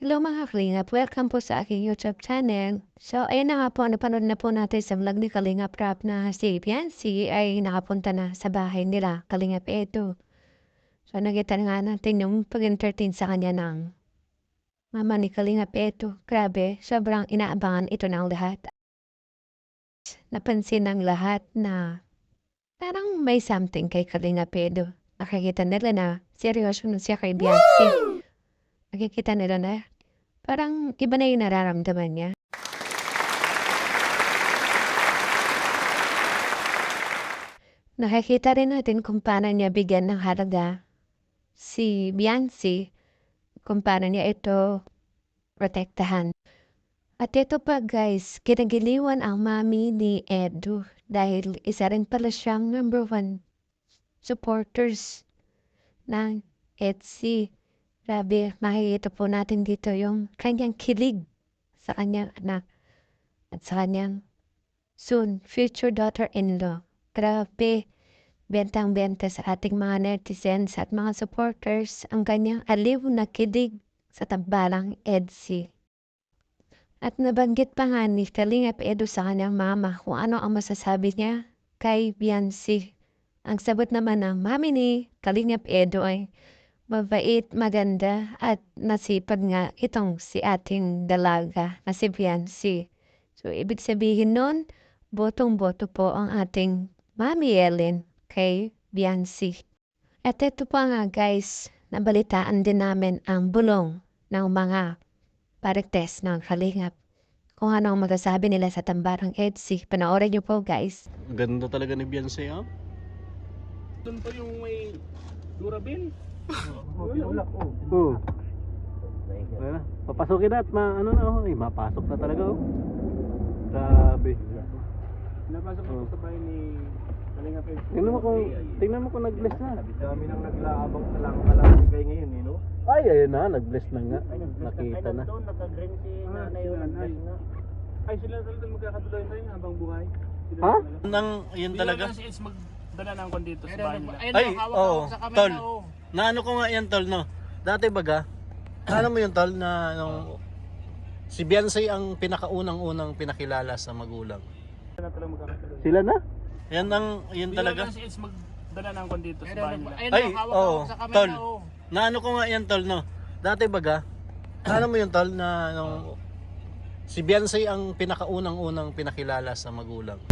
Hello mga Kalingap, welcome po sa aking YouTube channel. So ayun na nga po, napanood na po natin sa vlog ni Kalingap Rap na si Fiancy ay nakapunta na sa bahay nila, Kalingap Edo. So nakita na nga natin yung pag-entertain sa kanya ng mama ni Kalingap Edo. Grabe, sobrang inaabangan ito ng lahat. Napansin ng lahat na parang may something kay Kalingap Edo. Nakikita nila na seryoso na siya kay Fiancy. Nakikita nila na parang iba na yung nararamdaman niya. Nakikita rin natin kung paano niya bigyan ng halaga si Fiancy, kung paano niya ito protektahan. At ito pa guys, kinagiliwan ang mami ni Edo dahil isa rin pala siyang #1 supporters ng EDSI. Grabe, makikita po natin dito yung kanyang kilig sa kanyang anak at sa kanyang soon future daughter-in-law. Grabe, bentang-benta sa ating mga netizens at mga supporters ang kanyang aliw na kilig sa tambalang EDSI. At nabanggit pa nga ni Kalingap Edo sa kanyang mama kung ano ang masasabi niya kay Fiancy. Ang sagot naman ng mami ni Kalingap Edo ay mabait, maganda at nasipag nga itong si ating dalaga na si Fiancy. So, ibig sabihin nun, botong-boto po ang ating Mami Ellen kay Fiancy. At ito pa nga guys, nabalitaan din namin ang bulong ng mga parites ng Kalingap. Kung ano ang magsasabi nila sa tambarang EDSI. Panoorin niyo po guys. Ganda talaga ni Fiancy, ha? Doon pa yung may Durabel. Oo. Wala. Papasukin na at ano na, oh. Ay, mapasok na talaga, oh. Grabe. Napasok ako sa bahay ni Kalingap Edo. Tingnan mo kung nag-bless na. Dami nang naglaabang sa lang kayo ngayon, eh, no? Ay, ayun na, nag-bless na nga. Nakita na. Doon, naka-green si nanay yung nag-bless nga. Ay, sila talaga magkakatuloy rin habang buhay. Ha? Yun talaga? Si Eds magdala ng kon dito sa bahay nila. Ay, oo. Tol. Naano ko nga yan, tol, no? Dati baga, alam mo yung tol na nung si Fiancy ang pinakaunang-unang pinakilala sa magulang. Sila talaga magkakatuloy. Sila na? Yun talaga? Si Eds magdala ng kon dito sa bahay nila. Ay, oo. Tol. Naano ko nga yan, tol, no? Dati baga, alam mo yung tol na nung si Fiancy ang pinakaunang-unang pinakilala sa magulang.